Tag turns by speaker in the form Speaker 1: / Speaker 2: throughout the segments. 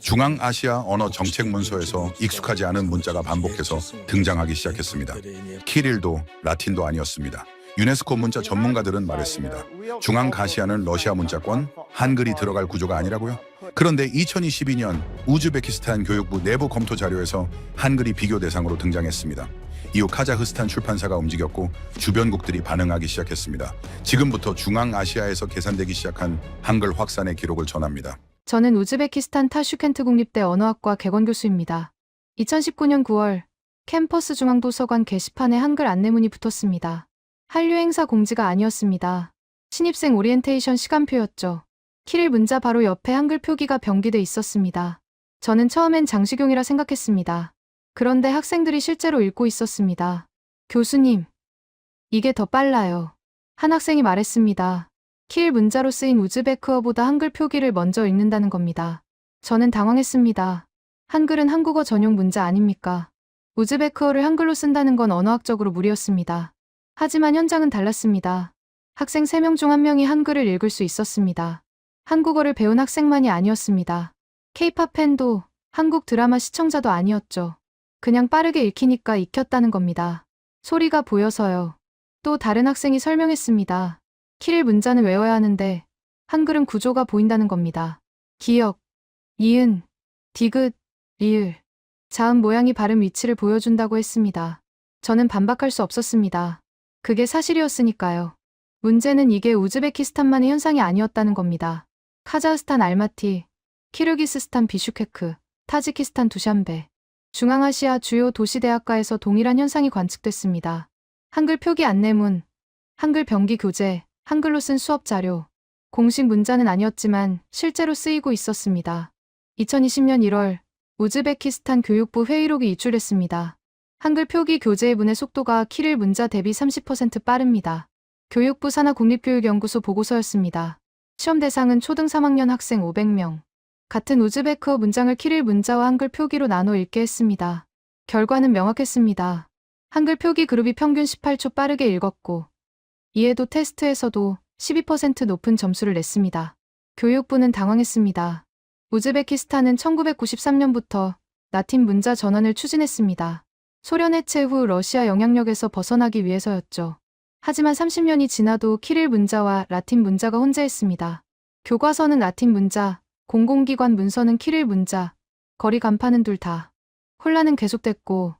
Speaker 1: 중앙아시아 언어 정책 문서에서 익숙하지 않은 문자가 반복해서 등장하기 시작했습니다. 키릴도 라틴도 아니었습니다. 유네스코 문자 전문가들은 말했습니다. 중앙아시아는 러시아 문자권, 한글이 들어갈 구조가 아니라고요? 그런데 2022년 우즈베키스탄 교육부 내부 검토 자료에서 한글이 비교 대상으로 등장했습니다. 이후 카자흐스탄 출판사가 움직였고 주변국들이 반응하기 시작했습니다. 지금부터 중앙아시아에서 계산되기 시작한 한글 확산의 기록을 전합니다.
Speaker 2: 저는 우즈베키스탄 타슈켄트 국립대 언어학과 객원 교수입니다. 2019년 9월 캠퍼스 중앙도서관 게시판에 한글 안내문이 붙었습니다. 한류 행사 공지가 아니었습니다. 신입생 오리엔테이션 시간표였죠. 키릴 문자 바로 옆에 한글 표기가 병기돼 있었습니다. 저는 처음엔 장식용이라 생각했습니다. 그런데 학생들이 실제로 읽고 있었습니다. 교수님, 이게 더 빨라요. 한 학생이 말했습니다. 키릴 문자로 쓰인 우즈베크어보다 한글 표기를 먼저 읽는다는 겁니다. 저는 당황했습니다. 한글은 한국어 전용 문자 아닙니까? 우즈베크어를 한글로 쓴다는 건 언어학적으로 무리였습니다. 하지만 현장은 달랐습니다. 학생 3명 중 1명이 한글을 읽을 수 있었습니다. 한국어를 배운 학생만이 아니었습니다. K-팝 팬도 한국 드라마 시청자도 아니었죠. 그냥 빠르게 읽히니까 익혔다는 겁니다. 소리가 보여서요. 또 다른 학생이 설명했습니다. 키릴 문자는 외워야 하는데 한글은 구조가 보인다는 겁니다. 기역, 이은, 디귿, 리을, 자음 모양이 발음 위치를 보여준다고 했습니다. 저는 반박할 수 없었습니다. 그게 사실이었으니까요. 문제는 이게 우즈베키스탄만의 현상이 아니었다는 겁니다. 카자흐스탄 알마티, 키르기스스탄 비슈케크, 타지키스탄 두샨베, 중앙아시아 주요 도시대학가에서 동일한 현상이 관측됐습니다. 한글 표기 안내문, 한글 병기 교재, 한글로 쓴 수업 자료, 공식 문자는 아니었지만 실제로 쓰이고 있었습니다. 2020년 1월 우즈베키스탄 교육부 회의록이 입출됐습니다. 한글 표기 교재의 문의 속도가 키릴 문자 대비 30% 빠릅니다. 교육부 산하국립교육연구소 보고서였습니다. 시험 대상은 초등 3학년 학생 500명. 같은 우즈베크어 문장을 키릴 문자와 한글 표기로 나눠 읽게 했습니다. 결과는 명확했습니다. 한글 표기 그룹이 평균 18초 빠르게 읽었고 이해도 테스트에서도 12% 높은 점수를 냈습니다. 교육부는 당황했습니다. 우즈베키스탄은 1993년부터 라틴 문자 전환을 추진했습니다. 소련 해체 후 러시아 영향력에서 벗어나기 위해서였죠. 하지만 30년이 지나도 키릴 문자와 라틴 문자가 혼재했습니다. 교과서는 라틴 문자, 공공기관 문서는 키릴 문자, 거리 간판은 둘 다. 혼란은 계속됐고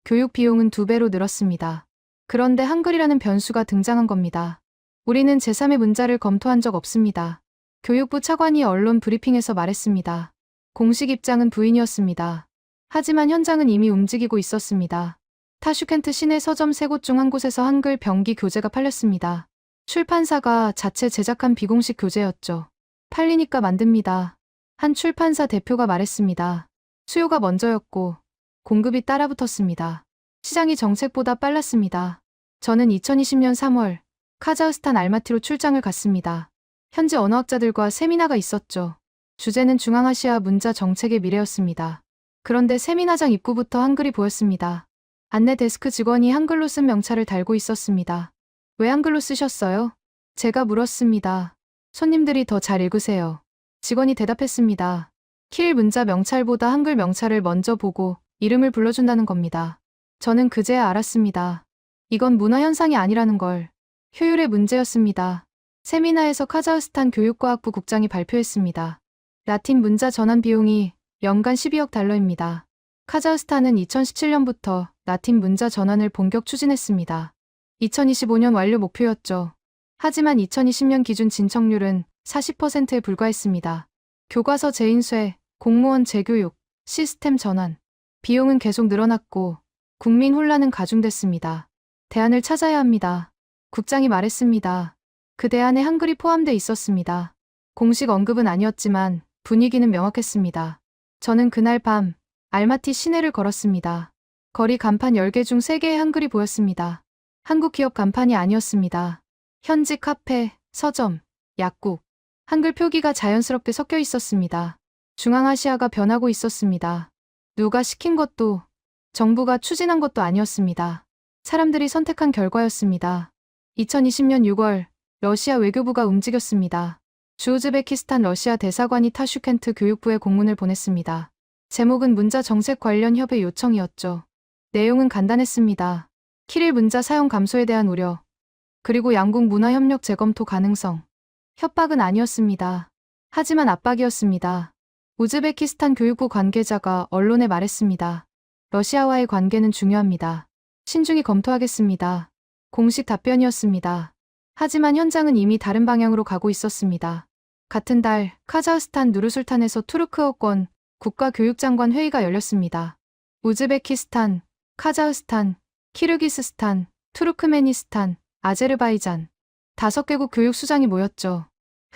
Speaker 2: 교육 비용은 2배로 늘었습니다. 그런데 한글이라는 변수가 등장한 겁니다. 우리는 제3의 문자를 검토한 적 없습니다. 교육부 차관이 언론 브리핑에서 말했습니다. 공식 입장은 부인이었습니다. 하지만 현장은 이미 움직이고 있었습니다. 타슈켄트 시내 서점 3곳 중 한 곳에서 한글 병기 교재가 팔렸습니다. 출판사가 자체 제작한 비공식 교재였죠. 팔리니까 만듭니다. 한 출판사 대표가 말했습니다. 수요가 먼저였고 공급이 따라붙었습니다. 시장이 정책보다 빨랐습니다. 저는 2020년 3월 카자흐스탄 알마티로 출장을 갔습니다. 현지 언어학자들과 세미나가 있었죠. 주제는 중앙아시아 문자 정책의 미래였습니다. 그런데 세미나장 입구부터 한글이 보였습니다. 안내 데스크 직원이 한글로 쓴 명찰을 달고 있었습니다. 왜 한글로 쓰셨어요? 제가 물었습니다. 손님들이 더 잘 읽으세요. 직원이 대답했습니다. 키릴 문자 명찰보다 한글 명찰을 먼저 보고 이름을 불러준다는 겁니다. 저는 그제야 알았습니다. 이건 문화 현상이 아니라는 걸. 효율의 문제였습니다. 세미나에서 카자흐스탄 교육과학부 국장이 발표했습니다. 라틴 문자 전환 비용이 연간 12억 달러입니다. 카자흐스탄은 2017년부터 라틴 문자 전환을 본격 추진했습니다. 2025년 완료 목표였죠. 하지만 2020년 기준 진척률은 40%에 불과했습니다. 교과서 재인쇄, 공무원 재교육, 시스템 전환, 비용은 계속 늘어났고 국민 혼란은 가중됐습니다. 대안을 찾아야 합니다. 국장이 말했습니다. 그 대안에 한글이 포함돼 있었습니다. 공식 언급은 아니었지만 분위기는 명확했습니다. 저는 그날 밤 알마티 시내를 걸었습니다. 거리 간판 10개 중 3개의 한글이 보였습니다. 한국 기업 간판이 아니었습니다. 현지 카페, 서점, 약국, 한글 표기가 자연스럽게 섞여 있었습니다. 중앙아시아가 변하고 있었습니다. 누가 시킨 것도 정부가 추진한 것도 아니었습니다. 사람들이 선택한 결과였습니다. 2020년 6월 러시아 외교부가 움직였습니다. 주우즈베키스탄 러시아 대사관이 타슈켄트 교육부에 공문을 보냈습니다. 제목은 문자 정책 관련 협의 요청이었죠. 내용은 간단했습니다. 키릴 문자 사용 감소에 대한 우려, 그리고 양국 문화 협력 재검토 가능성. 협박은 아니었습니다. 하지만 압박이었습니다. 우즈베키스탄 교육부 관계자가 언론에 말했습니다. 러시아와의 관계는 중요합니다. 신중히 검토하겠습니다. 공식 답변이었습니다. 하지만 현장은 이미 다른 방향으로 가고 있었습니다. 같은 달 카자흐스탄 누르술탄에서 투르크어권 국가교육장관 회의가 열렸습니다. 우즈베키스탄, 카자흐스탄, 키르기스스탄, 투르크메니스탄, 아제르바이잔 5개국 교육수장이 모였죠.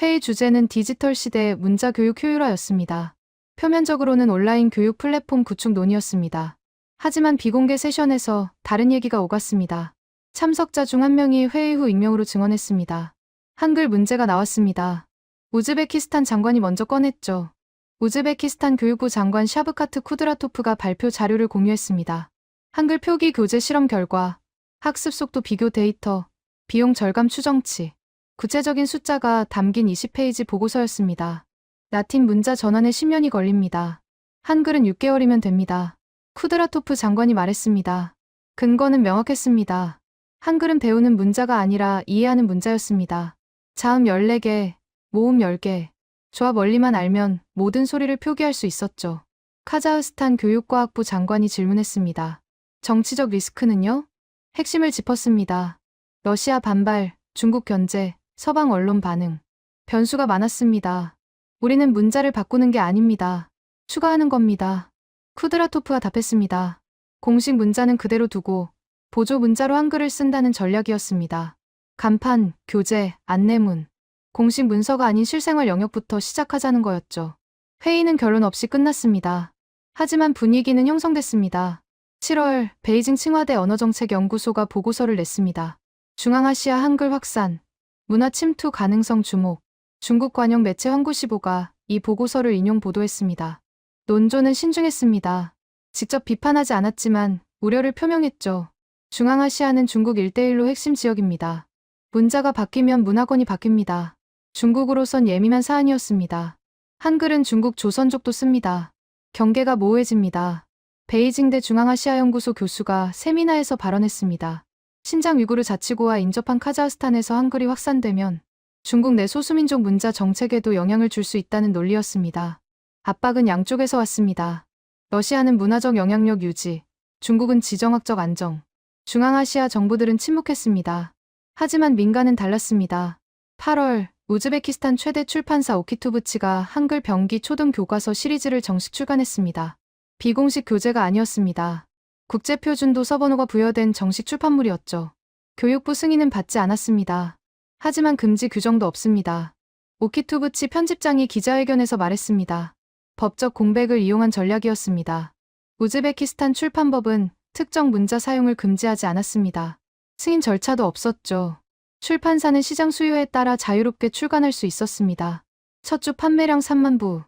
Speaker 2: 회의 주제는 디지털 시대의 문자 교육 효율화였습니다. 표면적으로는 온라인 교육 플랫폼 구축 논의였습니다. 하지만 비공개 세션에서 다른 얘기가 오갔습니다. 참석자 중 한 명이 회의 후 익명으로 증언했습니다. 한글 문제가 나왔습니다. 우즈베키스탄 장관이 먼저 꺼냈죠. 우즈베키스탄 교육부 장관 샤브카트 쿠드라토프가 발표 자료를 공유했습니다. 한글 표기 교재 실험 결과, 학습 속도 비교 데이터, 비용 절감 추정치, 구체적인 숫자가 담긴 20페이지 보고서였습니다. 라틴 문자 전환에 10년이 걸립니다. 한글은 6개월이면 됩니다. 쿠드라토프 장관이 말했습니다. 근거는 명확했습니다. 한글은 배우는 문자가 아니라 이해하는 문자였습니다. 자음 14개, 모음 10개, 조합 원리만 알면 모든 소리를 표기할 수 있었죠. 카자흐스탄 교육과학부 장관이 질문했습니다. 정치적 리스크는요? 핵심을 짚었습니다. 러시아 반발, 중국 견제, 서방 언론 반응. 변수가 많았습니다. 우리는 문자를 바꾸는 게 아닙니다. 추가하는 겁니다. 쿠드라토프가 답했습니다. 공식 문자는 그대로 두고 보조 문자로 한글을 쓴다는 전략이었습니다. 간판, 교재, 안내문. 공식 문서가 아닌 실생활 영역부터 시작하자는 거였죠. 회의는 결론 없이 끝났습니다. 하지만 분위기는 형성됐습니다. 7월 베이징 칭화대 언어정책연구소가 보고서를 냈습니다. 중앙아시아 한글 확산, 문화 침투 가능성 주목, 중국 관영 매체 황구시보가 이 보고서를 인용 보도했습니다. 논조는 신중했습니다. 직접 비판하지 않았지만 우려를 표명했죠. 중앙아시아는 중국 1대1로 핵심 지역입니다. 문자가 바뀌면 문화권이 바뀝니다. 중국으로선 예민한 사안이었습니다. 한글은 중국 조선족도 씁니다. 경계가 모호해집니다. 베이징대 중앙아시아연구소 교수가 세미나에서 발언했습니다. 신장 위구르 자치구와 인접한 카자흐스탄에서 한글이 확산되면 중국 내 소수민족 문자 정책에도 영향을 줄 수 있다는 논리였습니다. 압박은 양쪽에서 왔습니다. 러시아는 문화적 영향력 유지, 중국은 지정학적 안정, 중앙아시아 정부들은 침묵했습니다. 하지만 민간은 달랐습니다. 8월 우즈베키스탄 최대 출판사 오키투브치가 한글 병기 초등 교과서 시리즈를 정식 출간했습니다. 비공식 교재가 아니었습니다. 국제표준도 서번호가 부여된 정식 출판물이었죠. 교육부 승인은 받지 않았습니다. 하지만 금지 규정도 없습니다. 오키투브치 편집장이 기자회견에서 말했습니다. 법적 공백을 이용한 전략이었습니다. 우즈베키스탄 출판법은 특정 문자 사용을 금지하지 않았습니다. 승인 절차도 없었죠. 출판사는 시장 수요에 따라 자유롭게 출간할 수 있었습니다. 첫 주 판매량 3만 부.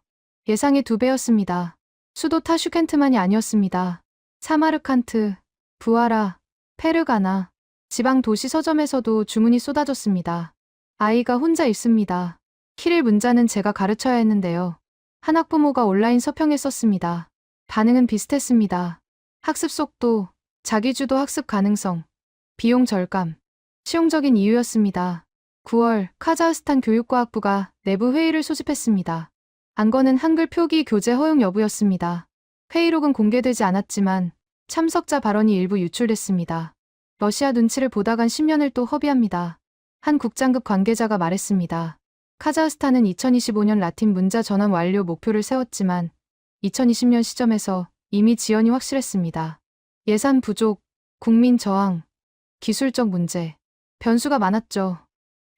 Speaker 2: 예상의 2배였습니다. 수도 타슈켄트만이 아니었습니다. 사마르칸트, 부하라, 페르가나, 지방 도시 서점에서도 주문이 쏟아졌습니다. 아이가 혼자 읽습니다. 키릴 문자는 제가 가르쳐야 했는데요. 한 학부모가 온라인 서평에 썼습니다. 반응은 비슷했습니다. 학습 속도, 자기주도 학습 가능성, 비용 절감. 실용적인 이유였습니다. 9월 카자흐스탄 교육과학부가 내부 회의를 소집했습니다. 안건은 한글 표기 교재 허용 여부였습니다. 회의록은 공개되지 않았지만 참석자 발언이 일부 유출됐습니다. 러시아 눈치를 보다간 10년을 또 허비합니다. 한 국장급 관계자가 말했습니다. 카자흐스탄은 2025년 라틴 문자 전환 완료 목표를 세웠지만 2020년 시점에서 이미 지연이 확실했습니다. 예산 부족, 국민 저항, 기술적 문제. 변수가 많았죠.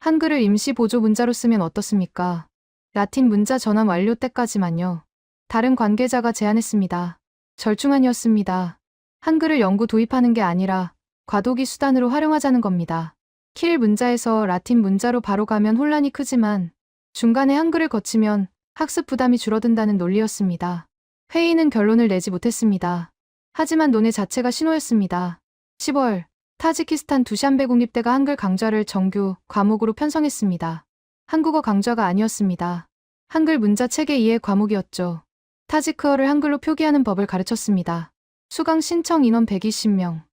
Speaker 2: 한글을 임시 보조 문자로 쓰면 어떻습니까? 라틴 문자 전환 완료 때까지만요. 다른 관계자가 제안했습니다. 절충안이었습니다. 한글을 영구 도입하는 게 아니라 과도기 수단으로 활용하자는 겁니다. 키릴 문자에서 라틴 문자로 바로 가면 혼란이 크지만 중간에 한글을 거치면 학습 부담이 줄어든다는 논리였습니다. 회의는 결론을 내지 못했습니다. 하지만 논의 자체가 신호였습니다. 10월 타지키스탄 두샨베 국립대가 한글 강좌를 정규 과목으로 편성했습니다. 한국어 강좌가 아니었습니다. 한글 문자 체계 이해 과목이었죠. 타지크어를 한글로 표기하는 법을 가르쳤습니다. 수강 신청 인원 120명.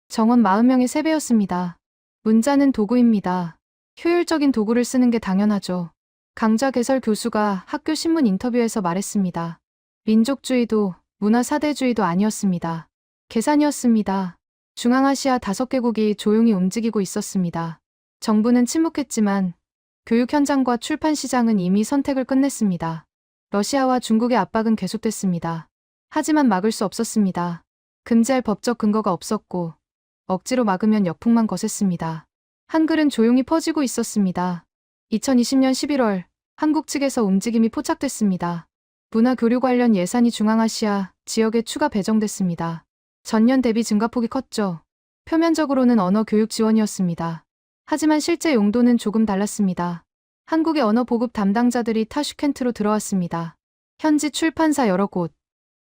Speaker 2: 정원 40명의 3배였습니다. 문자는 도구입니다. 효율적인 도구를 쓰는 게 당연하죠. 강좌 개설 교수가 학교 신문 인터뷰에서 말했습니다. 민족주의도 문화사대주의도 아니었습니다. 계산이었습니다. 중앙아시아 5개국이 조용히 움직이고 있었습니다. 정부는 침묵했지만 교육 현장과 출판 시장은 이미 선택을 끝냈습니다. 러시아와 중국의 압박은 계속됐습니다. 하지만 막을 수 없었습니다. 금지할 법적 근거가 없었고 억지로 막으면 역풍만 거셌습니다. 한글은 조용히 퍼지고 있었습니다. 2020년 11월 한국 측에서 움직임이 포착됐습니다. 문화교류 관련 예산이 중앙아시아 지역에 추가 배정됐습니다. 전년 대비 증가폭이 컸죠. 표면적으로는 언어 교육 지원이었습니다. 하지만 실제 용도는 조금 달랐습니다. 한국의 언어 보급 담당자들이 타슈켄트로 들어왔습니다. 현지 출판사 여러 곳,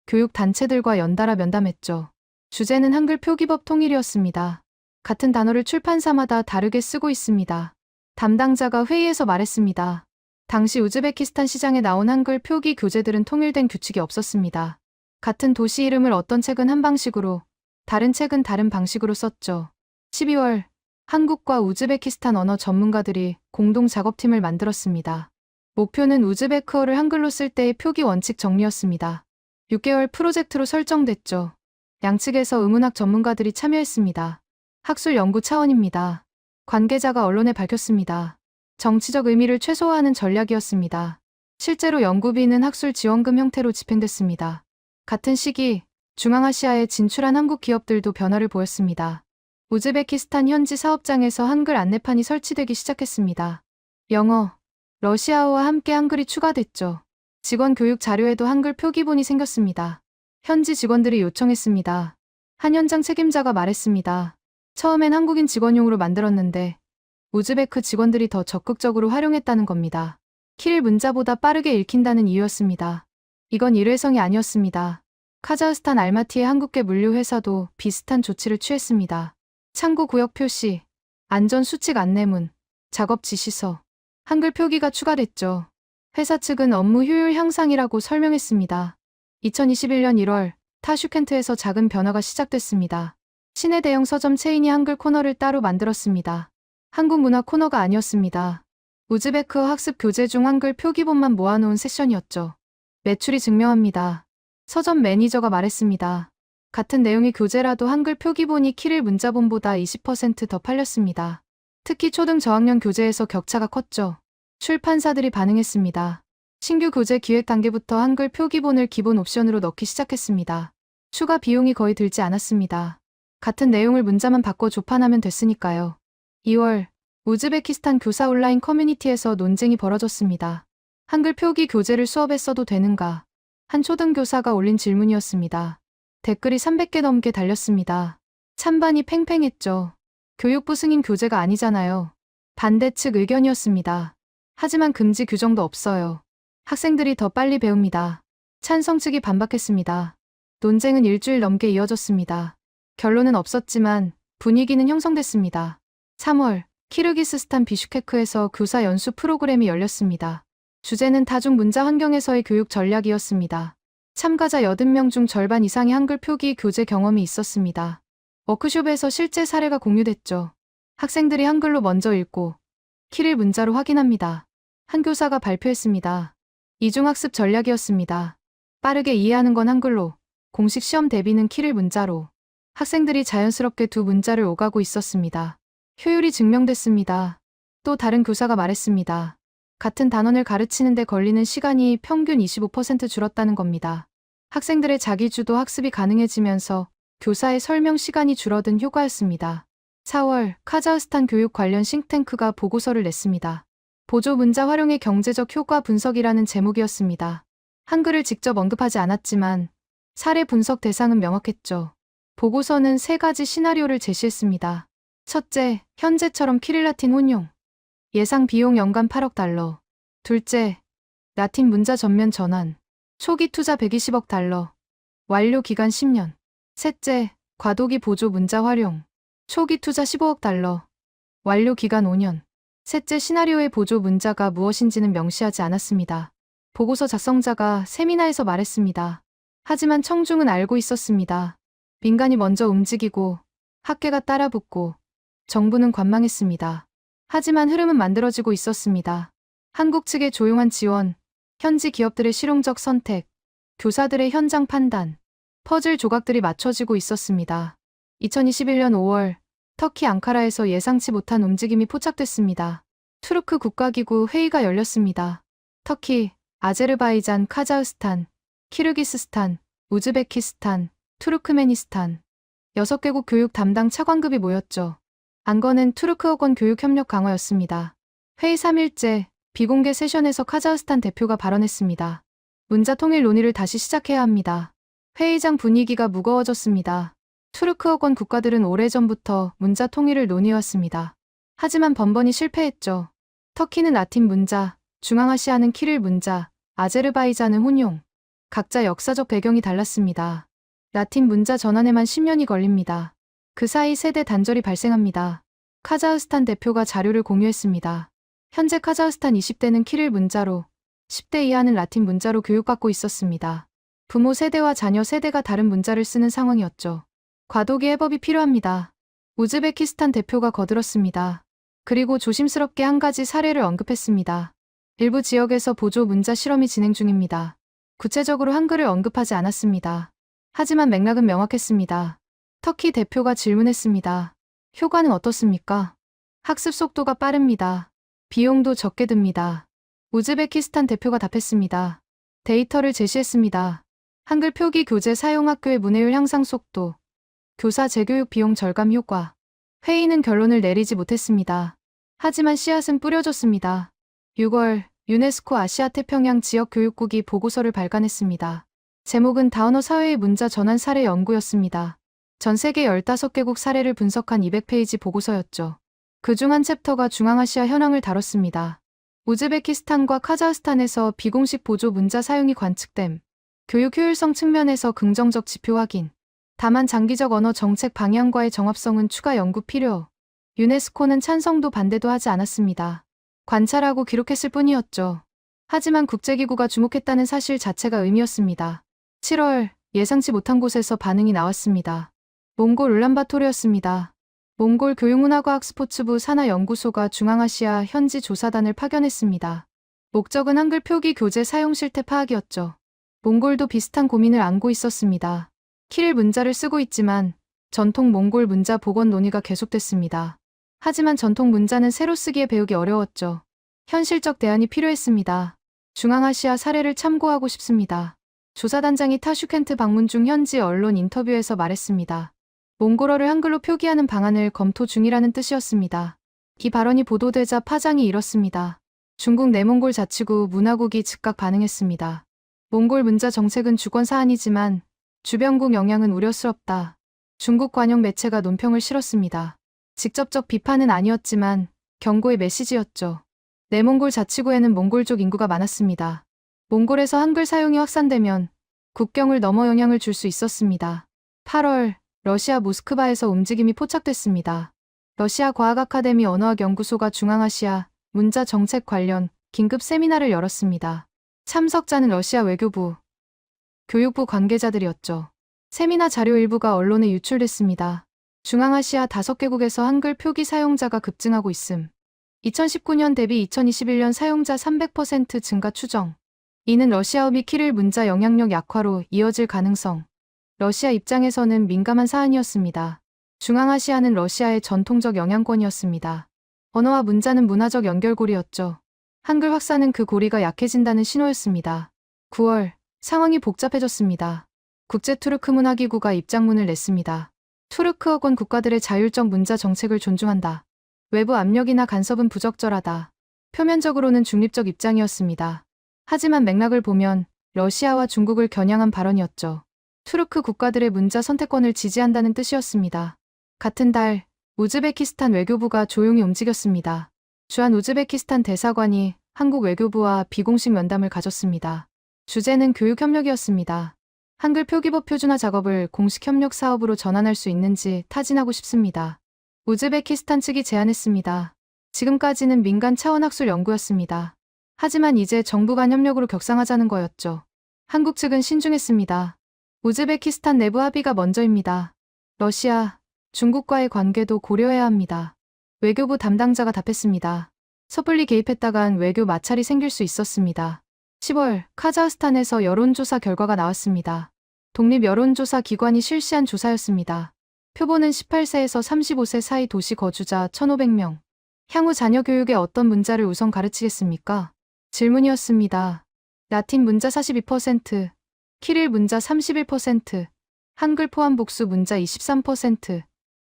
Speaker 2: 교육 단체들과 연달아 면담했죠. 주제는 한글 표기법 통일이었습니다. 같은 단어를 출판사마다 다르게 쓰고 있습니다. 담당자가 회의에서 말했습니다. 당시 우즈베키스탄 시장에 나온 한글 표기 교재들은 통일된 규칙이 없었습니다. 같은 도시 이름을 어떤 책은 한 방식으로, 다른 책은 다른 방식으로 썼죠. 12월, 한국과 우즈베키스탄 언어 전문가들이 공동 작업팀을 만들었습니다. 목표는 우즈베크어를 한글로 쓸 때의 표기 원칙 정리였습니다. 6개월 프로젝트로 설정됐죠. 양측에서 의문학 전문가들이 참여했습니다. 학술 연구 차원입니다. 관계자가 언론에 밝혔습니다. 정치적 의미를 최소화하는 전략이었습니다. 실제로 연구비는 학술 지원금 형태로 집행됐습니다. 같은 시기 중앙아시아에 진출한 한국 기업들도 변화를 보였습니다. 우즈베키스탄 현지 사업장에서 한글 안내판이 설치되기 시작했습니다. 영어, 러시아어와 함께 한글이 추가됐죠. 직원 교육 자료에도 한글 표기본이 생겼습니다. 현지 직원들이 요청했습니다. 한 현장 책임자가 말했습니다. 처음엔 한국인 직원용으로 만들었는데 우즈베크 직원들이 더 적극적으로 활용했다는 겁니다. 키릴 문자보다 빠르게 읽힌다는 이유였습니다. 이건 일회성이 아니었습니다. 카자흐스탄 알마티의 한국계 물류 회사도 비슷한 조치를 취했습니다. 창고 구역 표시, 안전 수칙 안내문, 작업 지시서, 한글 표기가 추가됐죠. 회사 측은 업무 효율 향상이라고 설명했습니다. 2021년 1월 타슈켄트에서 작은 변화가 시작됐습니다. 시내 대형 서점 체인이 한글 코너를 따로 만들었습니다. 한국 문화 코너가 아니었습니다. 우즈베크어 학습 교재 중 한글 표기본만 모아놓은 섹션이었죠. 매출이 증명합니다. 서점 매니저가 말했습니다. 같은 내용의 교재라도 한글 표기본이 키릴 문자본보다 20% 더 팔렸습니다. 특히 초등 저학년 교재에서 격차가 컸죠. 출판사들이 반응했습니다. 신규 교재 기획 단계부터 한글 표기본을 기본 옵션으로 넣기 시작했습니다. 추가 비용이 거의 들지 않았습니다. 같은 내용을 문자만 바꿔 조판하면 됐으니까요. 2월, 우즈베키스탄 교사 온라인 커뮤니티에서 논쟁이 벌어졌습니다. 한글 표기 교재를 수업에 써도 되는가? 한 초등교사가 올린 질문이었습니다. 댓글이 300개 넘게 달렸습니다. 찬반이 팽팽했죠. 교육부 승인 교재가 아니잖아요. 반대 측 의견이었습니다. 하지만 금지 규정도 없어요. 학생들이 더 빨리 배웁니다. 찬성 측이 반박했습니다. 논쟁은 일주일 넘게 이어졌습니다. 결론은 없었지만 분위기는 형성됐습니다. 3월, 키르기스스탄 비슈케크에서 교사 연수 프로그램이 열렸습니다. 주제는 다중 문자 환경에서의 교육 전략이었습니다. 참가자 80명 중 절반 이상이 한글 표기 교재 경험이 있었습니다. 워크숍에서 실제 사례가 공유됐죠. 학생들이 한글로 먼저 읽고 키릴 문자로 확인합니다. 한 교사가 발표했습니다. 이중학습 전략이었습니다. 빠르게 이해하는 건 한글로, 공식 시험 대비는 키릴 문자로. 학생들이 자연스럽게 두 문자를 오가고 있었습니다. 효율이 증명됐습니다. 또 다른 교사가 말했습니다. 같은 단원을 가르치는데 걸리는 시간이 평균 25% 줄었다는 겁니다. 학생들의 자기주도 학습이 가능해지면서 교사의 설명 시간이 줄어든 효과였습니다. 4월, 카자흐스탄 교육 관련 싱탱크가 보고서를 냈습니다. 보조 문자 활용의 경제적 효과 분석이라는 제목이었습니다. 한글을 직접 언급하지 않았지만 사례 분석 대상은 명확했죠. 보고서는 3가지 시나리오를 제시했습니다. 첫째, 현재처럼 키릴라틴 혼용. 예상 비용 연간 8억 달러. 둘째, 라틴 문자 전면 전환. 초기 투자 120억 달러. 완료 기간 10년. 셋째, 과도기 보조 문자 활용. 초기 투자 15억 달러. 완료 기간 5년. 셋째, 시나리오의 보조 문자가 무엇인지는 명시하지 않았습니다. 보고서 작성자가 세미나에서 말했습니다. 하지만 청중은 알고 있었습니다. 민간이 먼저 움직이고 학계가 따라붙고 정부는 관망했습니다. 하지만 흐름은 만들어지고 있었습니다. 한국 측의 조용한 지원, 현지 기업들의 실용적 선택, 교사들의 현장 판단, 퍼즐 조각들이 맞춰지고 있었습니다. 2021년 5월 터키 앙카라에서 예상치 못한 움직임이 포착됐습니다. 투르크 국가기구 회의가 열렸습니다. 터키, 아제르바이잔, 카자흐스탄, 키르기스스탄, 우즈베키스탄, 투르크메니스탄 6개국 교육 담당 차관급이 모였죠. 안건은 투르크어권 교육 협력 강화였습니다. 회의 3일째 비공개 세션에서 카자흐스탄 대표가 발언했습니다. 문자 통일 논의를 다시 시작해야 합니다. 회의장 분위기가 무거워졌습니다. 투르크어권 국가들은 오래전부터 문자 통일을 논의해왔습니다. 하지만 번번이 실패했죠. 터키는 라틴 문자, 중앙아시아는 키릴 문자, 아제르바이잔은 혼용. 각자 역사적 배경이 달랐습니다. 라틴 문자 전환에만 10년이 걸립니다. 그 사이 세대 단절이 발생합니다. 카자흐스탄 대표가 자료를 공유했습니다. 현재 카자흐스탄 20대는 키릴 문자로, 10대 이하는 라틴 문자로 교육받고 있었습니다. 부모 세대와 자녀 세대가 다른 문자를 쓰는 상황이었죠. 과도기 해법이 필요합니다. 우즈베키스탄 대표가 거들었습니다. 그리고 조심스럽게 한 가지 사례를 언급했습니다. 일부 지역에서 보조 문자 실험이 진행 중입니다. 구체적으로 한글을 언급하지 않았습니다. 하지만 맥락은 명확했습니다. 터키 대표가 질문했습니다. 효과는 어떻습니까? 학습 속도가 빠릅니다. 비용도 적게 듭니다. 우즈베키스탄 대표가 답했습니다. 데이터를 제시했습니다. 한글 표기 교재 사용 학교의 문해율 향상 속도, 교사 재교육 비용 절감 효과. 회의는 결론을 내리지 못했습니다. 하지만 씨앗은 뿌려졌습니다. 6월 유네스코 아시아 태평양 지역 교육국이 보고서를 발간했습니다. 제목은 다은어 사회의 문자 전환 사례 연구였습니다. 전 세계 15개국 사례를 분석한 200페이지 보고서였죠. 그중 한 챕터가 중앙아시아 현황을 다뤘습니다. 우즈베키스탄과 카자흐스탄에서 비공식 보조 문자 사용이 관측됨. 교육 효율성 측면에서 긍정적 지표 확인. 다만 장기적 언어 정책 방향과의 정합성은 추가 연구 필요. 유네스코는 찬성도 반대도 하지 않았습니다. 관찰하고 기록했을 뿐이었죠. 하지만 국제기구가 주목했다는 사실 자체가 의미였습니다. 7월 예상치 못한 곳에서 반응이 나왔습니다. 몽골 울란바토르였습니다. 몽골 교육문화과학 스포츠부 산하연구소가 중앙아시아 현지 조사단을 파견했습니다. 목적은 한글 표기 교재 사용 실태 파악이었죠. 몽골도 비슷한 고민을 안고 있었습니다. 키릴 문자를 쓰고 있지만 전통 몽골 문자 복원 논의가 계속됐습니다. 하지만 전통 문자는 새로 쓰기에 배우기 어려웠죠. 현실적 대안이 필요했습니다. 중앙아시아 사례를 참고하고 싶습니다. 조사단장이 타슈켄트 방문 중 현지 언론 인터뷰에서 말했습니다. 몽골어를 한글로 표기하는 방안을 검토 중이라는 뜻이었습니다. 이 발언이 보도되자 파장이 일었습니다. 중국 내몽골 자치구 문화국이 즉각 반응했습니다. 몽골 문자 정책은 주권 사안이지만 주변국 영향은 우려스럽다. 중국 관영 매체가 논평을 실었습니다. 직접적 비판은 아니었지만 경고의 메시지였죠. 내몽골 자치구에는 몽골족 인구가 많았습니다. 몽골에서 한글 사용이 확산되면 국경을 넘어 영향을 줄 수 있었습니다. 8월 러시아 모스크바에서 움직임이 포착됐습니다. 러시아 과학 아카데미 언어학 연구소가 중앙아시아 문자 정책 관련 긴급 세미나를 열었습니다. 참석자는 러시아 외교부, 교육부 관계자들이었죠. 세미나 자료 일부가 언론에 유출됐습니다. 중앙아시아 5개국에서 한글 표기 사용자가 급증하고 있음. 2019년 대비 2021년 사용자 300% 증가 추정. 이는 러시아어 및 키릴 문자 영향력 약화로 이어질 가능성. 러시아 입장에서는 민감한 사안이었습니다. 중앙아시아는 러시아의 전통적 영향권이었습니다. 언어와 문자는 문화적 연결고리였죠. 한글 확산은 그 고리가 약해진다는 신호였습니다. 9월 상황이 복잡해졌습니다. 국제투르크문화기구가 입장문을 냈습니다. 투르크어권 국가들의 자율적 문자 정책을 존중한다. 외부 압력이나 간섭은 부적절하다. 표면적으로는 중립적 입장이었습니다. 하지만 맥락을 보면 러시아와 중국을 겨냥한 발언이었죠. 투르크 국가들의 문자 선택권을 지지한다는 뜻이었습니다. 같은 달 우즈베키스탄 외교부가 조용히 움직였습니다. 주한 우즈베키스탄 대사관이 한국 외교부와 비공식 면담을 가졌습니다. 주제는 교육협력이었습니다. 한글 표기법 표준화 작업을 공식 협력 사업으로 전환할 수 있는지 타진하고 싶습니다. 우즈베키스탄 측이 제안했습니다. 지금까지는 민간 차원 학술 연구였습니다. 하지만 이제 정부 간 협력으로 격상하자는 거였죠. 한국 측은 신중했습니다. 우즈베키스탄 내부 합의가 먼저입니다. 러시아, 중국과의 관계도 고려해야 합니다. 외교부 담당자가 답했습니다. 섣불리 개입했다간 외교 마찰이 생길 수 있었습니다. 10월 카자흐스탄에서 여론조사 결과가 나왔습니다. 독립 여론조사 기관이 실시한 조사였습니다. 표본은 18세에서 35세 사이 도시 거주자 1,500명. 향후 자녀 교육에 어떤 문자를 우선 가르치겠습니까? 질문이었습니다. 라틴 문자 42%, 키릴 문자 31%, 한글 포함 복수 문자 23%,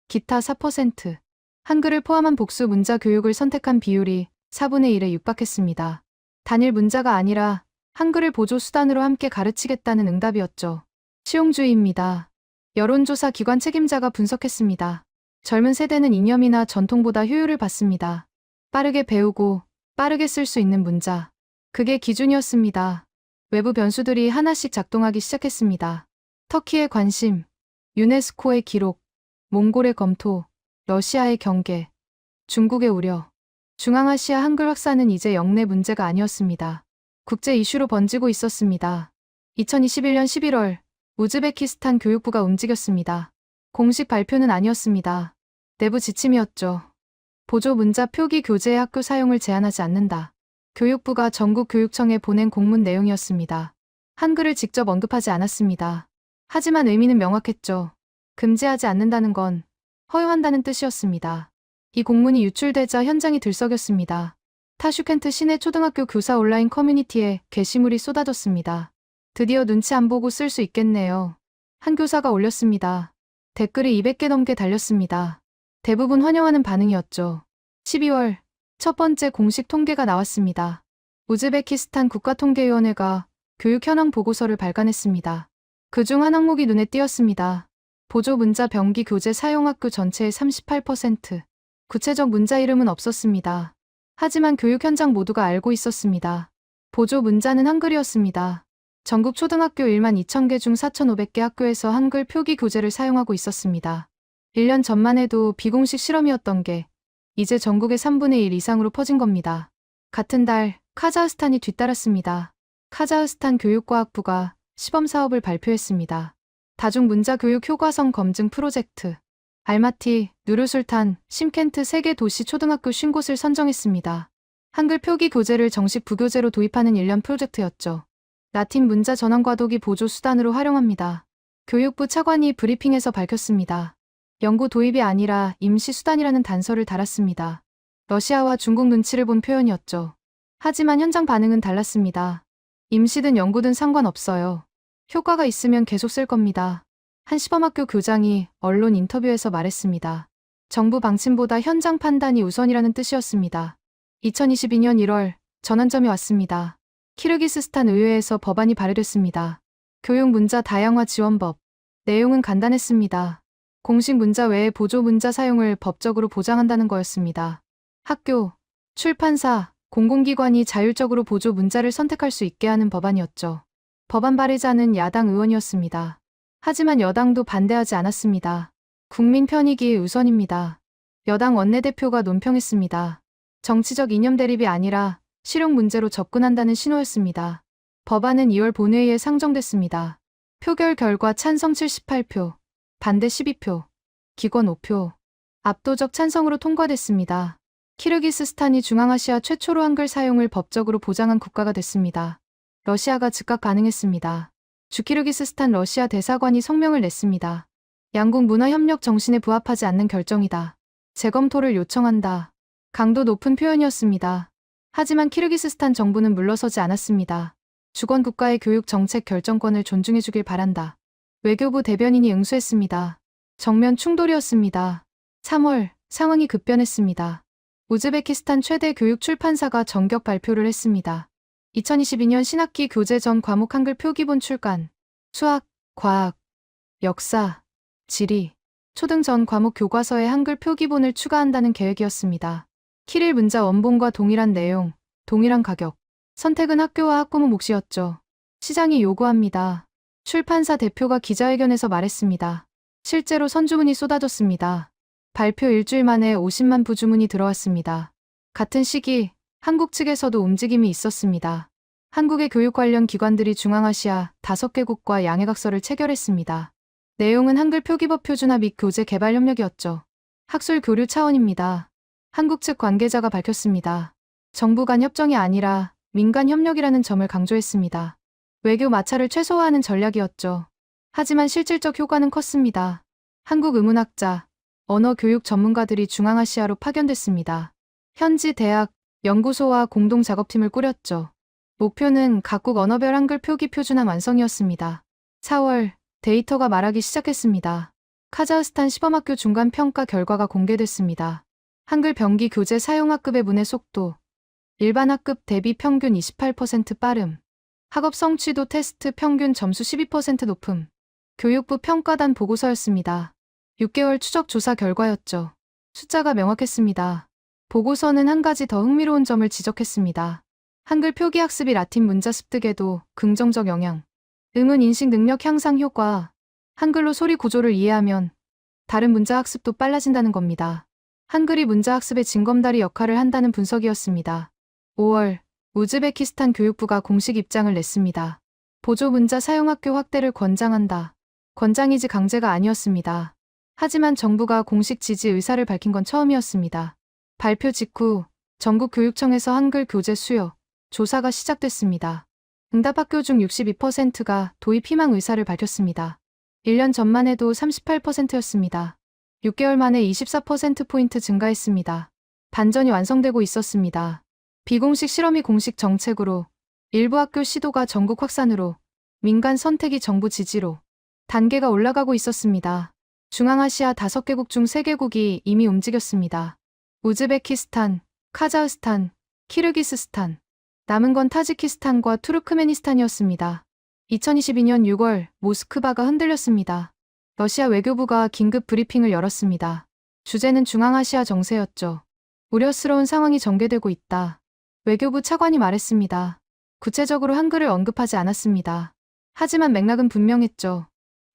Speaker 2: 기타 4%, 한글을 포함한 복수 문자 교육을 선택한 비율이 4분의 1에 육박했습니다. 단일 문자가 아니라 한글을 보조 수단으로 함께 가르치겠다는 응답이었죠. 실용주의입니다. 여론조사 기관 책임자가 분석했습니다. 젊은 세대는 이념이나 전통보다 효율을 봤습니다. 빠르게 배우고 빠르게 쓸 수 있는 문자. 그게 기준이었습니다. 외부 변수들이 하나씩 작동하기 시작했습니다. 터키의 관심, 유네스코의 기록, 몽골의 검토, 러시아의 경계, 중국의 우려. 중앙아시아 한글 확산은 이제 영내 문제가 아니었습니다. 국제 이슈로 번지고 있었습니다. 2021년 11월 우즈베키스탄 교육부가 움직였습니다. 공식 발표는 아니었습니다. 내부 지침이었죠. 보조 문자 표기 교재의 학교 사용을 제한하지 않는다. 교육부가 전국 교육청에 보낸 공문 내용이었습니다. 한글을 직접 언급하지 않았습니다. 하지만 의미는 명확했죠. 금지하지 않는다는 건 허용한다는 뜻이었습니다. 이 공문이 유출되자 현장이 들썩였습니다. 타슈켄트 시내 초등학교 교사 온라인 커뮤니티에 게시물이 쏟아졌습니다. 드디어 눈치 안 보고 쓸 수 있겠네요. 한 교사가 올렸습니다. 댓글이 200개 넘게 달렸습니다. 대부분 환영하는 반응이었죠. 12월 첫 번째 공식 통계가 나왔습니다. 우즈베키스탄 국가통계위원회가 교육 현황 보고서를 발간했습니다. 그중 한 항목이 눈에 띄었습니다. 보조 문자 병기 교재 사용 학교 전체의 38%. 구체적 문자 이름은 없었습니다. 하지만 교육 현장 모두가 알고 있었습니다. 보조 문자는 한글이었습니다. 전국 초등학교 1만 2천 개 중 4,500개 학교에서 한글 표기 교재를 사용하고 있었습니다. 1년 전만 해도 비공식 실험이었던 게 이제 전국의 3분의 1 이상으로 퍼진 겁니다. 같은 달 카자흐스탄이 뒤따랐습니다. 카자흐스탄 교육과학부가 시범 사업을 발표했습니다. 다중문자 교육 효과성 검증 프로젝트. 알마티, 누르술탄, 심켄트 3개 도시 초등학교 50곳을 선정했습니다. 한글 표기 교재를 정식 부교재로 도입하는 1년 프로젝트였죠. 라틴 문자 전원 과도기 보조 수단으로 활용합니다. 교육부 차관이 브리핑에서 밝혔습니다. 연구 도입이 아니라 임시 수단이라는 단서를 달았습니다. 러시아와 중국 눈치를 본 표현이었죠. 하지만 현장 반응은 달랐습니다. 임시든 연구든 상관없어요. 효과가 있으면 계속 쓸 겁니다. 한 시범학교 교장이 언론 인터뷰에서 말했습니다. 정부 방침보다 현장 판단이 우선이라는 뜻이었습니다. 2022년 1월 전환점이 왔습니다. 키르기스스탄 의회에서 법안이 발의됐습니다. 교육 문자 다양화 지원법. 내용은 간단했습니다. 공식 문자 외에 보조 문자 사용을 법적으로 보장한다는 거였습니다. 학교, 출판사, 공공기관이 자율적으로 보조 문자를 선택할 수 있게 하는 법안이었죠. 법안 발의자는 야당 의원이었습니다. 하지만 여당도 반대하지 않았습니다. 국민 편익이 우선입니다. 여당 원내대표가 논평했습니다. 정치적 이념 대립이 아니라 실용 문제로 접근한다는 신호였습니다. 법안은 2월 본회의에 상정됐습니다. 표결 결과 찬성 78표, 반대 12표, 기권 5표. 압도적 찬성으로 통과됐습니다. 키르기스스탄이 중앙아시아 최초로 한글 사용을 법적으로 보장한 국가가 됐습니다. 러시아가 즉각 반응했습니다. 주키르기스스탄 러시아 대사관이 성명을 냈습니다. 양국 문화협력 정신에 부합하지 않는 결정이다. 재검토를 요청한다. 강도 높은 표현이었습니다. 하지만 키르기스스탄 정부는 물러서지 않았습니다. 주권 국가의 교육 정책 결정권을 존중해주길 바란다. 외교부 대변인이 응수했습니다. 정면 충돌이었습니다. 3월 상황이 급변했습니다. 우즈베키스탄 최대 교육 출판사가 전격 발표를 했습니다. 2022년 신학기 교재 전 과목 한글 표기본 출간. 수학, 과학, 역사, 지리, 초등 전 과목 교과서에 한글 표기본을 추가한다는 계획이었습니다. 키릴 문자 원본과 동일한 내용, 동일한 가격. 선택은 학교와 학부모 몫이었죠. 시장이 요구합니다. 출판사 대표가 기자회견에서 말했습니다. 실제로 선주문이 쏟아졌습니다. 발표 일주일 만에 50만 부 주문이 들어왔습니다. 같은 시기 한국 측에서도 움직임이 있었습니다. 한국의 교육 관련 기관들이 중앙아시아 5개국과 양해각서를 체결했습니다. 내용은 한글 표기법 표준화 및 교재 개발 협력이었죠. 학술 교류 차원입니다. 한국 측 관계자가 밝혔습니다. 정부 간 협정이 아니라 민간 협력이라는 점을 강조했습니다. 외교 마찰을 최소화하는 전략이었죠. 하지만 실질적 효과는 컸습니다. 한국 의문학자, 언어 교육 전문가들이 중앙아시아로 파견됐습니다. 현지 대학, 연구소와 공동 작업팀을 꾸렸죠. 목표는 각국 언어별 한글 표기 표준화 완성이었습니다. 4월, 데이터가 말하기 시작했습니다. 카자흐스탄 시범학교 중간 평가 결과가 공개됐습니다. 한글 병기 교재 사용 학급의 문해 속도, 일반 학급 대비 평균 28% 빠름, 학업 성취도 테스트 평균 점수 12% 높음, 교육부 평가단 보고서였습니다. 6개월 추적 조사 결과였죠. 숫자가 명확했습니다. 보고서는 한 가지 더 흥미로운 점을 지적했습니다. 한글 표기 학습이 라틴 문자 습득에도 긍정적 영향, 음은 인식 능력 향상 효과, 한글로 소리 구조를 이해하면 다른 문자 학습도 빨라진다는 겁니다. 한글이 문자 학습의 징검다리 역할을 한다는 분석이었습니다. 5월, 우즈베키스탄 교육부가 공식 입장을 냈습니다. 보조 문자 사용 학교 확대를 권장한다. 권장이지 강제가 아니었습니다. 하지만 정부가 공식 지지 의사를 밝힌 건 처음이었습니다. 발표 직후 전국교육청에서 한글 교재 수요 조사가 시작됐습니다. 응답 학교 중 62%가 도입 희망 의사를 밝혔습니다. 1년 전만 해도 38%였습니다. 6개월 만에 24%포인트 증가했습니다. 반전이 완성되고 있었습니다. 비공식 실험이 공식 정책으로, 일부 학교 시도가 전국 확산으로, 민간 선택이 정부 지지로 단계가 올라가고 있었습니다. 중앙아시아 5개국 중 3개국이 이미 움직였습니다. 우즈베키스탄, 카자흐스탄, 키르기스스탄, 남은 건 타지키스탄과 투르크메니스탄이었습니다. 2022년 6월 모스크바가 흔들렸습니다. 러시아 외교부가 긴급 브리핑을 열었습니다. 주제는 중앙아시아 정세였죠. 우려스러운 상황이 전개되고 있다. 외교부 차관이 말했습니다. 구체적으로 한글을 언급하지 않았습니다. 하지만 맥락은 분명했죠.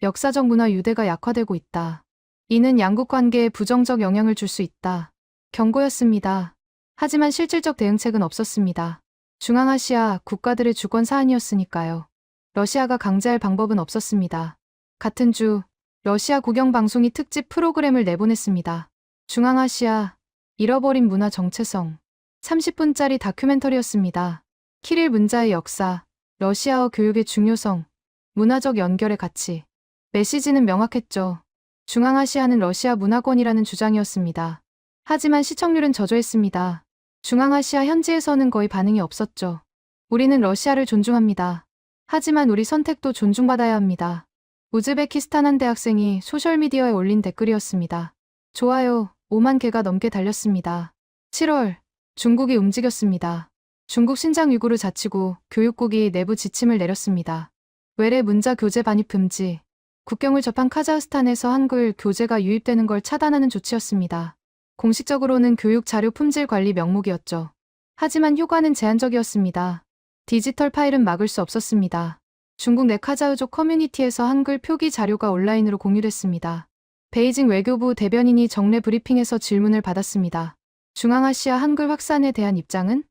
Speaker 2: 역사적 문화 유대가 약화되고 있다. 이는 양국 관계에 부정적 영향을 줄 수 있다. 경고였습니다. 하지만 실질적 대응책은 없었습니다. 중앙아시아 국가들의 주권 사안이었으니까요. 러시아가 강제할 방법은 없었습니다. 같은 주, 러시아 국영방송이 특집 프로그램을 내보냈습니다. 중앙아시아, 잃어버린 문화 정체성. 30분짜리 다큐멘터리였습니다. 키릴 문자의 역사, 러시아어 교육의 중요성, 문화적 연결의 가치. 메시지는 명확했죠. 중앙아시아는 러시아 문화권이라는 주장이었습니다. 하지만 시청률은 저조했습니다. 중앙아시아 현지에서는 거의 반응이 없었죠. 우리는 러시아를 존중합니다. 하지만 우리 선택도 존중받아야 합니다. 우즈베키스탄 한 대학생이 소셜미디어에 올린 댓글이었습니다. 좋아요, 5만 개가 넘게 달렸습니다. 7월, 중국이 움직였습니다. 중국 신장 위구르 자치구 교육국이 내부 지침을 내렸습니다. 외래 문자 교재 반입 금지. 국경을 접한 카자흐스탄에서 한글 교재가 유입되는 걸 차단하는 조치였습니다. 공식적으로는 교육 자료 품질 관리 명목이었죠. 하지만 효과는 제한적이었습니다. 디지털 파일은 막을 수 없었습니다. 중국 내 카자흐족 커뮤니티에서 한글 표기 자료가 온라인으로 공유됐습니다. 베이징 외교부 대변인이 정례 브리핑에서 질문을 받았습니다. 중앙아시아 한글 확산에 대한 입장은?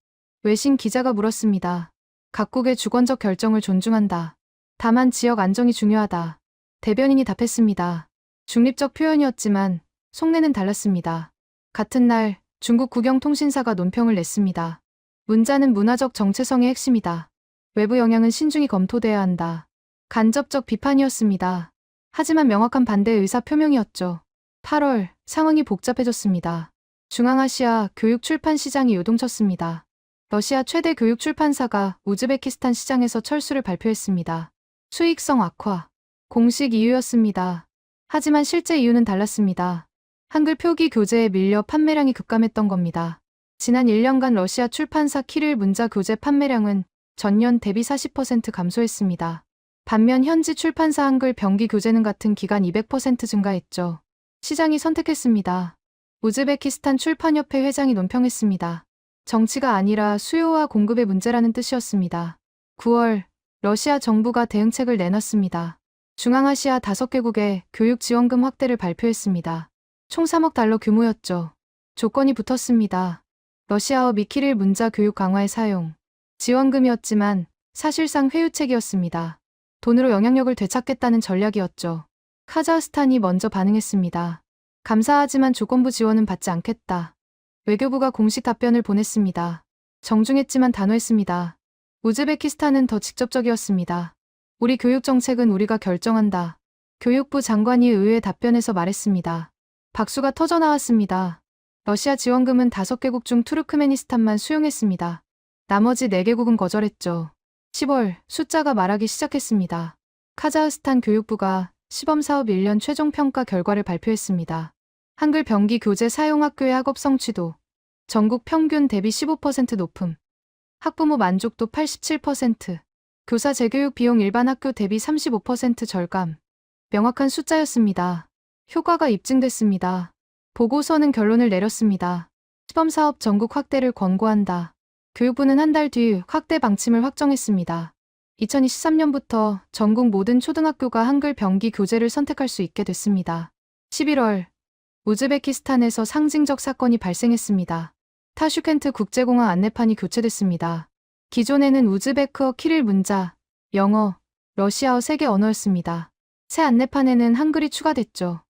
Speaker 2: 외신 기자가 물었습니다. 각국의 주권적 결정을 존중한다. 다만 지역 안정이 중요하다. 대변인이 답했습니다. 중립적 표현이었지만 속내는 달랐습니다. 같은 날 중국 국영통신사가 논평을 냈습니다. 문자는 문화적 정체성의 핵심이다. 외부 영향은 신중히 검토돼야 한다. 간접적 비판이었습니다. 하지만 명확한 반대의 의사 표명이었죠. 8월, 상황이 복잡해졌습니다. 중앙아시아 교육 출판 시장이 요동쳤습니다. 러시아 최대 교육 출판사가 우즈베키스탄 시장에서 철수를 발표했습니다. 수익성 악화. 공식 이유였습니다. 하지만 실제 이유는 달랐습니다. 한글 표기 교재에 밀려 판매량이 급감했던 겁니다. 지난 1년간 러시아 출판사 키릴 문자 교재 판매량은 전년 대비 40% 감소했습니다. 반면 현지 출판사 한글 병기 교재는 같은 기간 200% 증가했죠. 시장이 선택했습니다. 우즈베키스탄 출판협회 회장이 논평했습니다. 정치가 아니라 수요와 공급의 문제라는 뜻이었습니다. 9월, 러시아 정부가 대응책을 내놨습니다. 중앙아시아 5개국에 교육 지원금 확대를 발표했습니다. 총 3억 달러 규모였죠. 조건이 붙었습니다. 러시아어 및 키릴 문자 교육 강화의 사용. 지원금이었지만 사실상 회유책이었습니다. 돈으로 영향력을 되찾겠다는 전략이었죠. 카자흐스탄이 먼저 반응했습니다. 감사하지만 조건부 지원은 받지 않겠다. 외교부가 공식 답변을 보냈습니다. 정중했지만 단호했습니다. 우즈베키스탄은 더 직접적이었습니다. 우리 교육 정책은 우리가 결정한다. 교육부 장관이 의회 답변에서 말했습니다. 박수가 터져나왔습니다. 러시아 지원금은 5개국 중 투르크메니스탄만 수용했습니다. 나머지 4개국은 거절했죠. 10월 숫자가 말하기 시작했습니다. 카자흐스탄 교육부가 시범사업 1년 최종평가 결과를 발표했습니다. 한글 병기 교재 사용 학교의 학업 성취도 전국 평균 대비 15% 높음. 학부모 만족도 87%. 교사 재교육 비용 일반 학교 대비 35% 절감. 명확한 숫자였습니다. 효과가 입증됐습니다. 보고서는 결론을 내렸습니다. 시범사업 전국 확대를 권고한다. 교육부는 한 달 뒤 확대 방침을 확정했습니다. 2023년부터 전국 모든 초등학교가 한글 병기 교재를 선택할 수 있게 됐습니다. 11월 우즈베키스탄에서 상징적 사건이 발생했습니다. 타슈켄트 국제공항 안내판이 교체됐습니다. 기존에는 우즈베크어 키릴 문자, 영어, 러시아어 3개 언어였습니다. 새 안내판에는 한글이 추가됐죠.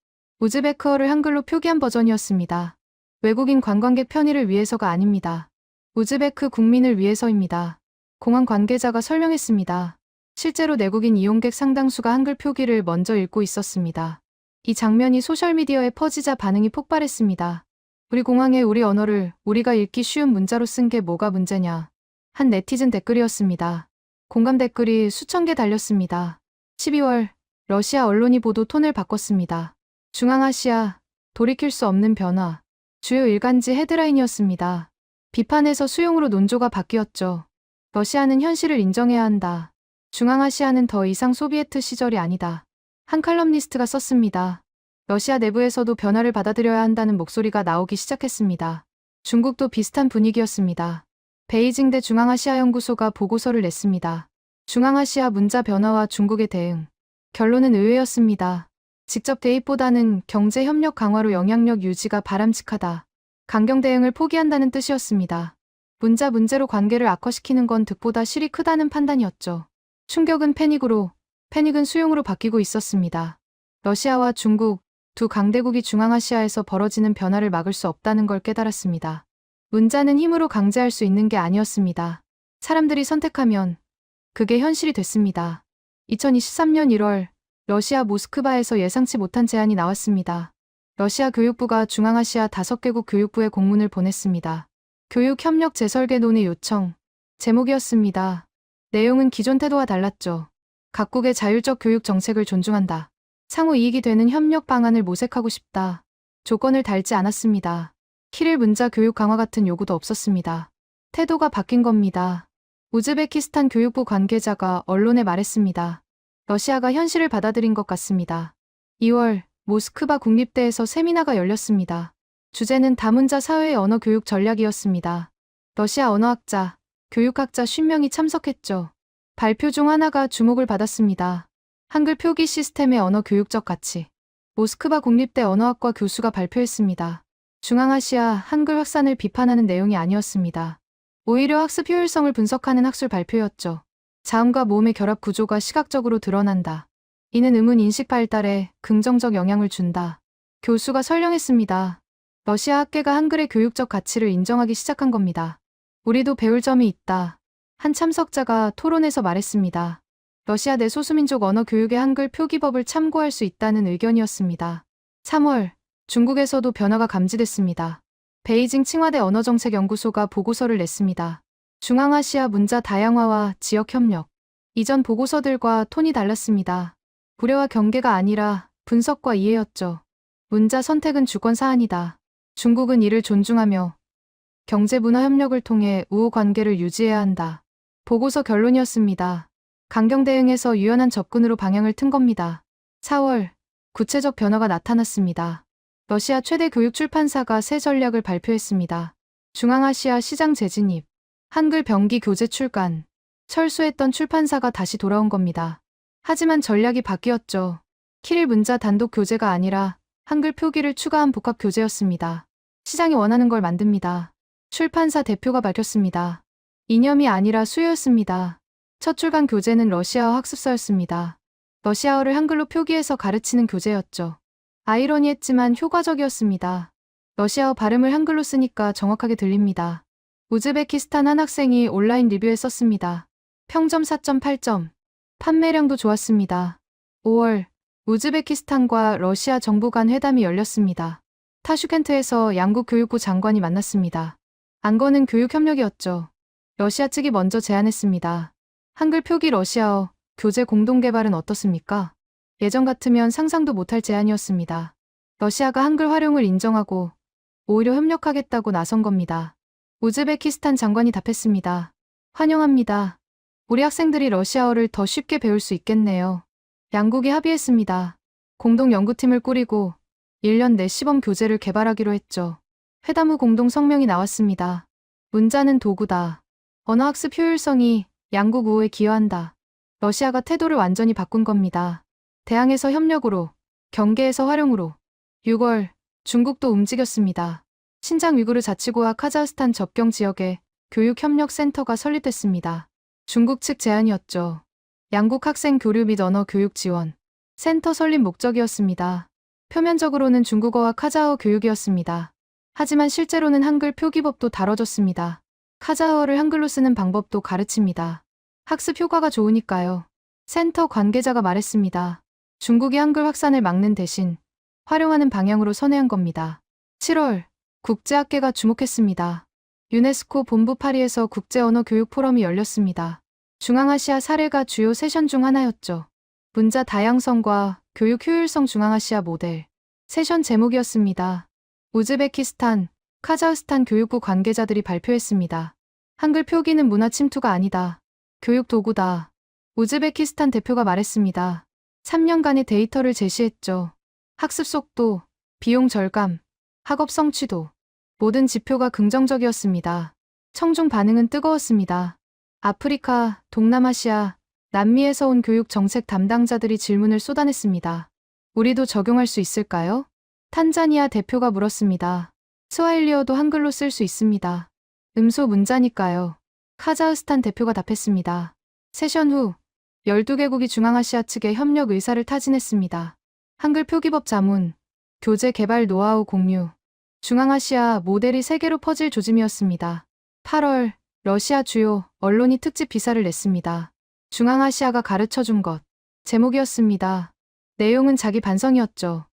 Speaker 2: 우즈베크어를 한글로 표기한 버전이었습니다. 외국인 관광객 편의를 위해서가 아닙니다. 우즈베크 국민을 위해서입니다. 공항 관계자가 설명했습니다. 실제로 내국인 이용객 상당수가 한글 표기를 먼저 읽고 있었습니다. 이 장면이 소셜미디어에 퍼지자 반응이 폭발했습니다. 우리 공항에 우리 언어를 우리가 읽기 쉬운 문자로 쓴 게 뭐가 문제냐. 한 네티즌 댓글이었습니다. 공감 댓글이 수천 개 달렸습니다. 12월 러시아 언론이 보도 톤을 바꿨습니다. 중앙아시아, 돌이킬 수 없는 변화. 주요 일간지 헤드라인이었습니다. 비판에서 수용으로 논조가 바뀌었죠. 러시아는 현실을 인정해야 한다. 중앙아시아는 더 이상 소비에트 시절이 아니다. 한 칼럼니스트가 썼습니다. 러시아 내부에서도 변화를 받아들여야 한다는 목소리가 나오기 시작했습니다. 중국도 비슷한 분위기였습니다. 베이징대 중앙아시아연구소가 보고서를 냈습니다. 중앙아시아 문자 변화와 중국의 대응. 결론은 의외였습니다. 직접 대입보다는 경제 협력 강화로 영향력 유지가 바람직하다. 강경 대응을 포기한다는 뜻이었습니다. 문자 문제로 관계를 악화시키는 건 득보다 실이 크다는 판단이었죠. 충격은 패닉으로, 패닉은 수용으로 바뀌고 있었습니다. 러시아와 중국, 두 강대국이 중앙아시아에서 벌어지는 변화를 막을 수 없다는 걸 깨달았습니다. 문자는 힘으로 강제할 수 있는 게 아니었습니다. 사람들이 선택하면 그게 현실이 됐습니다. 2023년 1월 러시아 모스크바에서 예상치 못한 제안이 나왔습니다. 러시아 교육부가 중앙아시아 5개국 교육부에 공문을 보냈습니다. 교육협력 재설계 논의 요청. 제목이었습니다. 내용은 기존 태도와 달랐죠. 각국의 자율적 교육 정책을 존중한다. 상호 이익이 되는 협력 방안을 모색하고 싶다. 조건을 달지 않았습니다. 키릴 문자 교육 강화 같은 요구도 없었습니다. 태도가 바뀐 겁니다. 우즈베키스탄 교육부 관계자가 언론에 말했습니다. 러시아가 현실을 받아들인 것 같습니다. 2월 모스크바 국립대에서 세미나가 열렸습니다. 주제는 다문자 사회의 언어 교육 전략이었습니다. 러시아 언어학자, 교육학자 50명이 참석했죠. 발표 중 하나가 주목을 받았습니다. 한글 표기 시스템의 언어 교육적 가치. 모스크바 국립대 언어학과 교수가 발표했습니다. 중앙아시아 한글 확산을 비판하는 내용이 아니었습니다. 오히려 학습 효율성을 분석하는 학술 발표였죠. 자음과 모음의 결합 구조가 시각적으로 드러난다. 이는 음운 인식 발달에 긍정적 영향을 준다. 교수가 설명했습니다. 러시아 학계가 한글의 교육적 가치를 인정하기 시작한 겁니다. 우리도 배울 점이 있다. 한 참석자가 토론에서 말했습니다. 러시아 내 소수민족 언어 교육의 한글 표기법을 참고할 수 있다는 의견이었습니다. 3월 중국에서도 변화가 감지됐습니다. 베이징 칭화대 언어정책연구소가 보고서를 냈습니다. 중앙아시아 문자 다양화와 지역협력. 이전 보고서들과 톤이 달랐습니다. 불혜와 경계가 아니라 분석과 이해였죠. 문자 선택은 주권 사안이다. 중국은 이를 존중하며 경제문화 협력을 통해 우호 관계를 유지해야 한다. 보고서 결론이었습니다. 강경 대응에서 유연한 접근으로 방향을 튼 겁니다. 4월 구체적 변화가 나타났습니다. 러시아 최대 교육 출판사가 새 전략을 발표했습니다. 중앙아시아 시장 재진입, 한글 병기 교재 출간. 철수했던 출판사가 다시 돌아온 겁니다. 하지만 전략이 바뀌었죠. 키릴 문자 단독 교재가 아니라 한글 표기를 추가한 복합 교재였습니다. 시장이 원하는 걸 만듭니다. 출판사 대표가 밝혔습니다. 이념이 아니라 수요였습니다. 첫 출간 교재는 러시아어 학습서였습니다. 러시아어를 한글로 표기해서 가르치는 교재였죠. 아이러니했지만 효과적이었습니다. 러시아어 발음을 한글로 쓰니까 정확하게 들립니다. 우즈베키스탄 한 학생이 온라인 리뷰에 썼습니다. 평점 4.8점. 판매량도 좋았습니다. 5월, 우즈베키스탄과 러시아 정부 간 회담이 열렸습니다. 타슈켄트에서 양국 교육부 장관이 만났습니다. 안건은 교육협력이었죠. 러시아 측이 먼저 제안했습니다. 한글 표기 러시아어 교재 공동 개발은 어떻습니까? 예전 같으면 상상도 못할 제안이었습니다. 러시아가 한글 활용을 인정하고 오히려 협력하겠다고 나선 겁니다. 우즈베키스탄 장관이 답했습니다. 환영합니다. 우리 학생들이 러시아어를 더 쉽게 배울 수 있겠네요. 양국이 합의했습니다. 공동 연구팀을 꾸리고 1년 내 시범 교재를 개발하기로 했죠. 회담 후 공동 성명이 나왔습니다. 문자는 도구다. 언어학습 효율성이 양국 우호에 기여한다. 러시아가 태도를 완전히 바꾼 겁니다. 대항에서 협력으로, 경계에서 활용으로. 6월, 중국도 움직였습니다. 신장 위구르 자치구와 카자흐스탄 접경 지역에 교육협력센터가 설립됐습니다. 중국 측 제안이었죠. 양국 학생 교류 및 언어 교육 지원. 센터 설립 목적이었습니다. 표면적으로는 중국어와 카자흐어 교육이었습니다. 하지만 실제로는 한글 표기법도 다뤄졌습니다. 카자흐어를 한글로 쓰는 방법도 가르칩니다. 학습 효과가 좋으니까요. 센터 관계자가 말했습니다. 중국이 한글 확산을 막는 대신 활용하는 방향으로 선회한 겁니다. 7월, 국제학계가 주목했습니다. 유네스코 본부 파리에서 국제언어교육 포럼이 열렸습니다. 중앙아시아 사례가 주요 세션 중 하나였죠. 문자 다양성과 교육 효율성 중앙아시아 모델. 세션 제목이었습니다. 우즈베키스탄, 카자흐스탄 교육부 관계자들이 발표했습니다. 한글 표기는 문화 침투가 아니다. 교육 도구다. 우즈베키스탄 대표가 말했습니다. 3년간의 데이터를 제시했죠. 학습 속도, 비용 절감, 학업 성취도. 모든 지표가 긍정적이었습니다. 청중 반응은 뜨거웠습니다. 아프리카, 동남아시아, 남미에서 온 교육 정책 담당자들이 질문을 쏟아냈습니다. 우리도 적용할 수 있을까요? 탄자니아 대표가 물었습니다. 스와힐리어도 한글로 쓸 수 있습니다. 음소 문자니까요. 카자흐스탄 대표가 답했습니다. 세션 후 12개국이 중앙아시아 측에 협력 의사를 타진했습니다. 한글 표기법 자문, 교재 개발 노하우 공유. 중앙아시아 모델이 세계로 퍼질 조짐이었습니다. 8월, 러시아 주요 언론이 특집 기사를 냈습니다. 중앙아시아가 가르쳐준 것. 제목이었습니다. 내용은 자기 반성이었죠.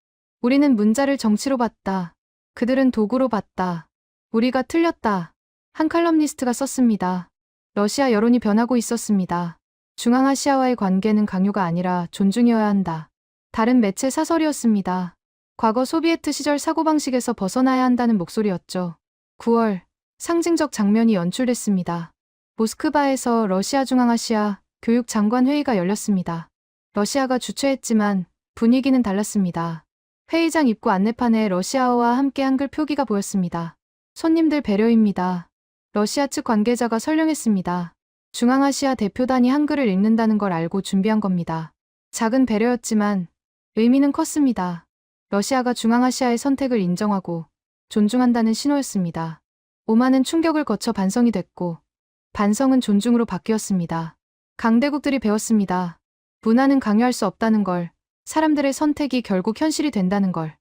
Speaker 2: 우리는 문자를 정치로 봤다. 그들은 도구로 봤다. 우리가 틀렸다. 한 칼럼니스트가 썼습니다. 러시아 여론이 변하고 있었습니다. 중앙아시아와의 관계는 강요가 아니라 존중이어야 한다. 다른 매체 사설이었습니다. 과거 소비에트 시절 사고방식에서 벗어나야 한다는 목소리였죠. 9월, 상징적 장면이 연출됐습니다. 모스크바에서 러시아 중앙아시아 교육장관회의가 열렸습니다. 러시아가 주최했지만 분위기는 달랐습니다. 회의장 입구 안내판에 러시아어와 함께 한글 표기가 보였습니다. 손님들 배려입니다. 러시아 측 관계자가 설명했습니다. 중앙아시아 대표단이 한글을 읽는다는 걸 알고 준비한 겁니다. 작은 배려였지만 의미는 컸습니다. 러시아가 중앙아시아의 선택을 인정하고 존중한다는 신호였습니다. 오만은 충격을 거쳐 반성이 됐고 반성은 존중으로 바뀌었습니다. 강대국들이 배웠습니다. 문화는 강요할 수 없다는 걸, 사람들의 선택이 결국 현실이 된다는 걸.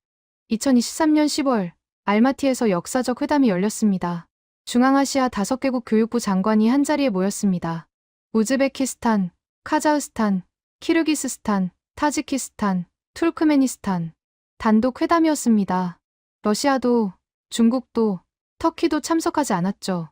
Speaker 2: 2023년 10월, 알마티에서 역사적 회담이 열렸습니다. 중앙아시아 5개국 교육부 장관이 한자리에 모였습니다. 우즈베키스탄, 카자흐스탄, 키르기스스탄, 타지키스탄, 투르크메니스탄. 단독 회담이었습니다. 러시아도, 중국도, 터키도 참석하지 않았죠.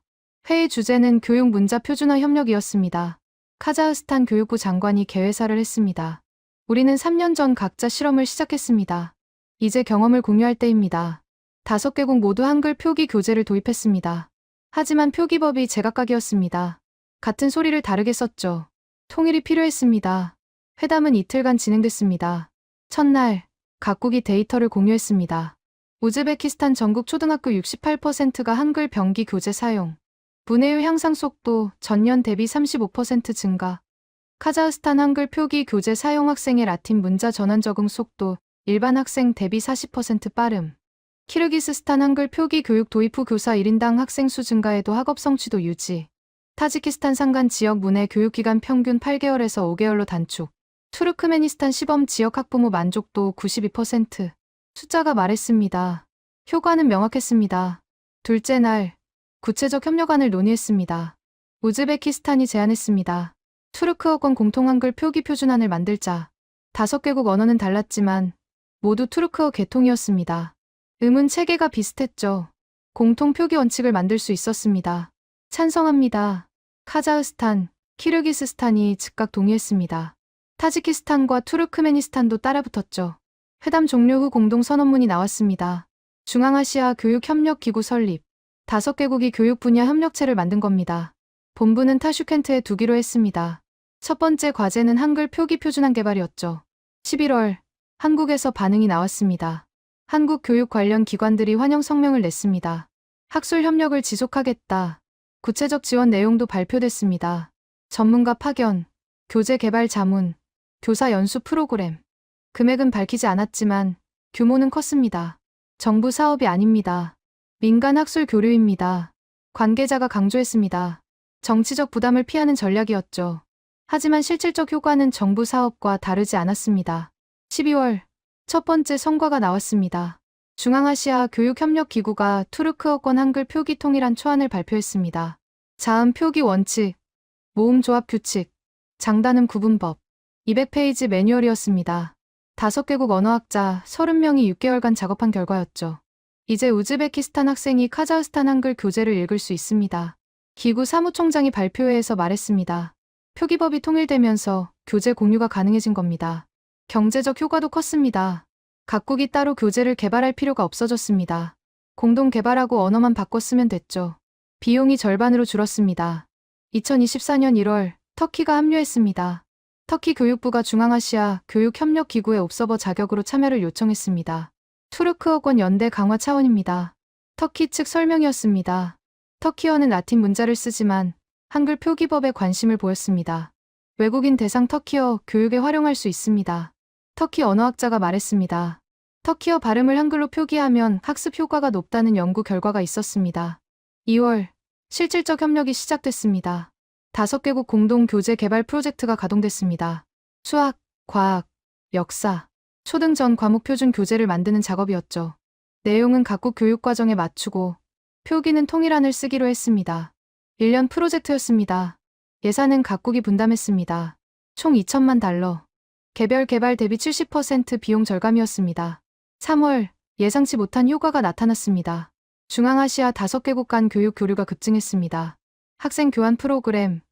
Speaker 2: 회의 주제는 교육 문자 표준화 협력이었습니다. 카자흐스탄 교육부 장관이 개회사를 했습니다. 우리는 3년 전 각자 실험을 시작했습니다. 이제 경험을 공유할 때입니다. 5개국 모두 한글 표기 교재를 도입했습니다. 하지만 표기법이 제각각이었습니다. 같은 소리를 다르게 썼죠. 통일이 필요했습니다. 회담은 이틀간 진행됐습니다. 첫날, 각국이 데이터를 공유했습니다. 우즈베키스탄 전국 초등학교 68%가 한글 병기 교재 사용. 문해율 향상 속도 전년 대비 35% 증가. 카자흐스탄 한글 표기 교재 사용 학생의 라틴 문자 전환 적응 속도 일반 학생 대비 40% 빠름. 키르기스스탄 한글 표기 교육 도입 후 교사 1인당 학생 수 증가에도 학업 성취도 유지. 타지키스탄 산간 지역 문해 교육기간 평균 8개월에서 5개월로 단축. 투르크메니스탄 시범 지역 학부모 만족도 92%. 숫자가 말했습니다. 효과는 명확했습니다. 둘째 날, 구체적 협력안을 논의했습니다. 우즈베키스탄이 제안했습니다. 투르크어권 공통 한글 표기 표준안을 만들자. 5개국 언어는 달랐지만 모두 투르크어 계통이었습니다. 음은 체계가 비슷했죠. 공통 표기 원칙을 만들 수 있었습니다. 찬성합니다. 카자흐스탄, 키르기스스탄이 즉각 동의했습니다. 타지키스탄과 투르크메니스탄도 따라붙었죠. 회담 종료 후 공동 선언문이 나왔습니다. 중앙아시아 교육협력기구 설립. 5개국이 교육 분야 협력체를 만든 겁니다. 본부는 타슈켄트에 두기로 했습니다. 첫 번째 과제는 한글 표기 표준안 개발이었죠. 11월, 한국에서 반응이 나왔습니다. 한국 교육 관련 기관들이 환영 성명을 냈습니다. 학술 협력을 지속하겠다. 구체적 지원 내용도 발표됐습니다. 전문가 파견, 교재 개발 자문, 교사 연수 프로그램. 금액은 밝히지 않았지만 규모는 컸습니다. 정부 사업이 아닙니다. 민간 학술 교류입니다. 관계자가 강조했습니다. 정치적 부담을 피하는 전략이었죠. 하지만 실질적 효과는 정부 사업과 다르지 않았습니다. 12월, 첫 번째 성과가 나왔습니다. 중앙아시아 교육협력기구가 투르크어권 한글 표기 통일한 초안을 발표했습니다. 자음 표기 원칙, 모음 조합 규칙, 장단음 구분법, 200페이지 매뉴얼이었습니다. 5개국 언어학자 30명이 6개월간 작업한 결과였죠. 이제 우즈베키스탄 학생이 카자흐스탄 한글 교재를 읽을 수 있습니다. 기구 사무총장이 발표회에서 말했습니다. 표기법이 통일되면서 교재 공유가 가능해진 겁니다. 경제적 효과도 컸습니다. 각국이 따로 교재를 개발할 필요가 없어졌습니다. 공동 개발하고 언어만 바꿨으면 됐죠. 비용이 절반으로 줄었습니다. 2024년 1월, 터키가 합류했습니다. 터키 교육부가 중앙아시아 교육협력기구의 옵서버 자격으로 참여를 요청했습니다. 투르크어권 연대 강화 차원입니다. 터키 측 설명이었습니다. 터키어는 라틴 문자를 쓰지만 한글 표기법에 관심을 보였습니다. 외국인 대상 터키어 교육에 활용할 수 있습니다. 터키 언어학자가 말했습니다. 터키어 발음을 한글로 표기하면 학습 효과가 높다는 연구 결과가 있었습니다. 2월, 실질적 협력이 시작됐습니다. 5개국 공동 교재 개발 프로젝트가 가동됐습니다. 수학, 과학, 역사, 초등 전 과목 표준 교재를 만드는 작업이었죠. 내용은 각국 교육과정에 맞추고 표기는 통일안을 쓰기로 했습니다. 1년 프로젝트였습니다. 예산은 각국이 분담했습니다. 총 2천만 달러. 개별 개발 대비 70% 비용 절감이었습니다. 3월, 예상치 못한 효과가 나타났습니다. 중앙아시아 5개국 간 교육 교류가 급증했습니다. 학생 교환 프로그램,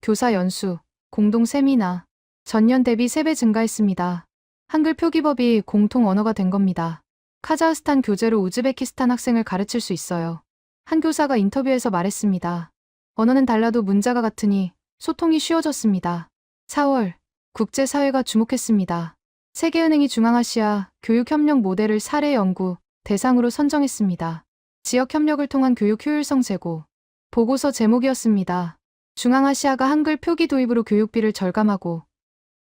Speaker 2: 교사 연수, 공동 세미나, 전년 대비 3배 증가했습니다. 한글 표기법이 공통 언어가 된 겁니다. 카자흐스탄 교재로 우즈베키스탄 학생을 가르칠 수 있어요. 한 교사가 인터뷰에서 말했습니다. 언어는 달라도 문자가 같으니 소통이 쉬워졌습니다. 4월, 국제사회가 주목했습니다. 세계은행이 중앙아시아 교육협력 모델을 사례 연구 대상으로 선정했습니다. 지역협력을 통한 교육 효율성 제고. 보고서 제목이었습니다. 중앙아시아가 한글 표기 도입으로 교육비를 절감하고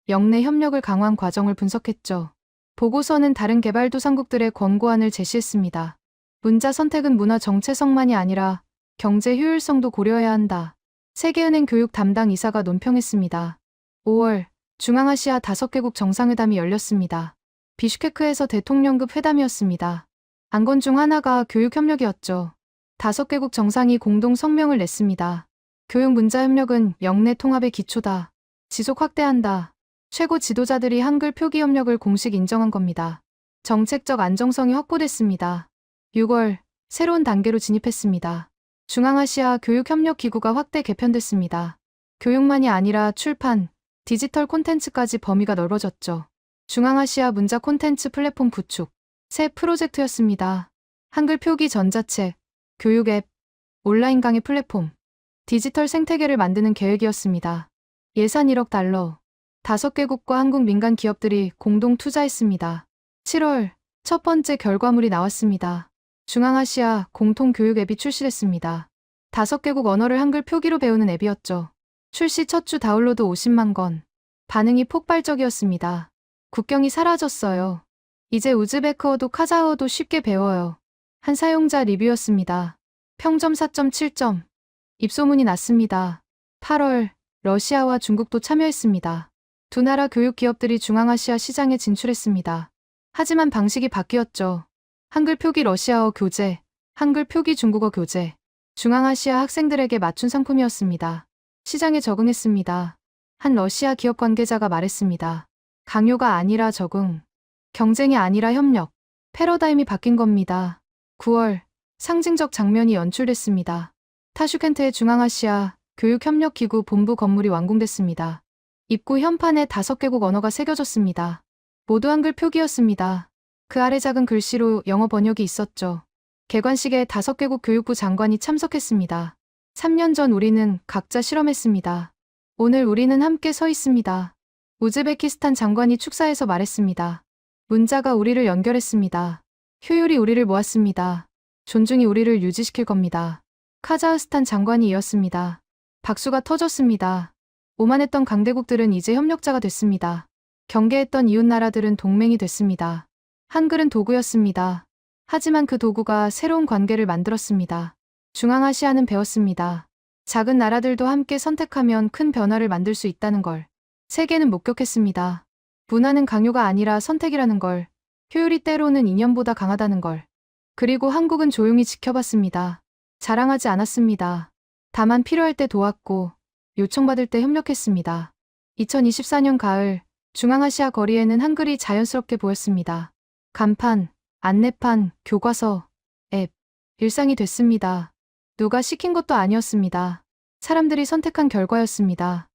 Speaker 2: 영내 협력을 강화한 과정을 분석했죠. 보고서는 다른 개발도상국들의 권고안을 제시했습니다. 문자 선택은 문화 정체성만이 아니라 경제 효율성도 고려해야 한다. 세계은행 교육 담당 이사가 논평했습니다. 5월, 중앙아시아 5개국 정상회담이 열렸습니다. 비슈케크에서 대통령급 회담이었습니다. 안건 중 하나가 교육협력이었죠. 5개국 정상이 공동 성명을 냈습니다. 교육 문자 협력은 영내 통합의 기초다. 지속 확대한다. 최고 지도자들이 한글 표기 협력을 공식 인정한 겁니다. 정책적 안정성이 확보됐습니다. 6월, 새로운 단계로 진입했습니다. 중앙아시아 교육협력기구가 확대 개편됐습니다. 교육만이 아니라 출판, 디지털 콘텐츠까지 범위가 넓어졌죠. 중앙아시아 문자 콘텐츠 플랫폼 구축, 새 프로젝트였습니다. 한글 표기 전자책, 교육 앱, 온라인 강의 플랫폼, 디지털 생태계를 만드는 계획이었습니다. 예산 1억 달러, 5개국과 한국 민간 기업들이 공동 투자했습니다. 7월, 첫 번째 결과물이 나왔습니다. 중앙아시아 공통 교육 앱이 출시됐습니다. 5개국 언어를 한글 표기로 배우는 앱이었죠. 출시 첫 주 다운로드 50만 건. 반응이 폭발적이었습니다. 국경이 사라졌어요. 이제 우즈베크어도 카자흐어도 쉽게 배워요. 한 사용자 리뷰였습니다. 평점 4.7점. 입소문이 났습니다. 8월, 러시아와 중국도 참여했습니다. 두 나라 교육 기업들이 중앙아시아 시장에 진출했습니다. 하지만 방식이 바뀌었죠. 한글 표기 러시아어 교재, 한글 표기 중국어 교재. 중앙아시아 학생들에게 맞춘 상품이었습니다. 시장에 적응했습니다. 한 러시아 기업 관계자가 말했습니다. 강요가 아니라 적응, 경쟁이 아니라 협력, 패러다임이 바뀐 겁니다. 9월, 상징적 장면이 연출됐습니다. 타슈켄트의 중앙아시아 교육협력기구 본부 건물이 완공됐습니다. 입구 현판에 5개국 언어가 새겨졌습니다. 모두 한글 표기였습니다. 그 아래 작은 글씨로 영어 번역이 있었죠. 개관식에 5개국 교육부 장관이 참석했습니다. 3년 전 우리는 각자 실험했습니다. 오늘 우리는 함께 서 있습니다. 우즈베키스탄 장관이 축사에서 말했습니다. 문자가 우리를 연결했습니다. 효율이 우리를 모았습니다. 존중이 우리를 유지시킬 겁니다. 카자흐스탄 장관이 이었습니다. 박수가 터졌습니다. 오만했던 강대국들은 이제 협력자가 됐습니다. 경계했던 이웃나라들은 동맹이 됐습니다. 한글은 도구였습니다. 하지만 그 도구가 새로운 관계를 만들었습니다. 중앙아시아는 배웠습니다. 작은 나라들도 함께 선택하면 큰 변화를 만들 수 있다는 걸. 세계는 목격했습니다. 문화는 강요가 아니라 선택이라는 걸. 효율이 때로는 이념보다 강하다는 걸. 그리고 한국은 조용히 지켜봤습니다. 자랑하지 않았습니다. 다만 필요할 때 도왔고 요청받을 때 협력했습니다. 2024년 가을, 중앙아시아 거리에는 한글이 자연스럽게 보였습니다. 간판, 안내판, 교과서, 앱, 일상이 됐습니다. 누가 시킨 것도 아니었습니다. 사람들이 선택한 결과였습니다.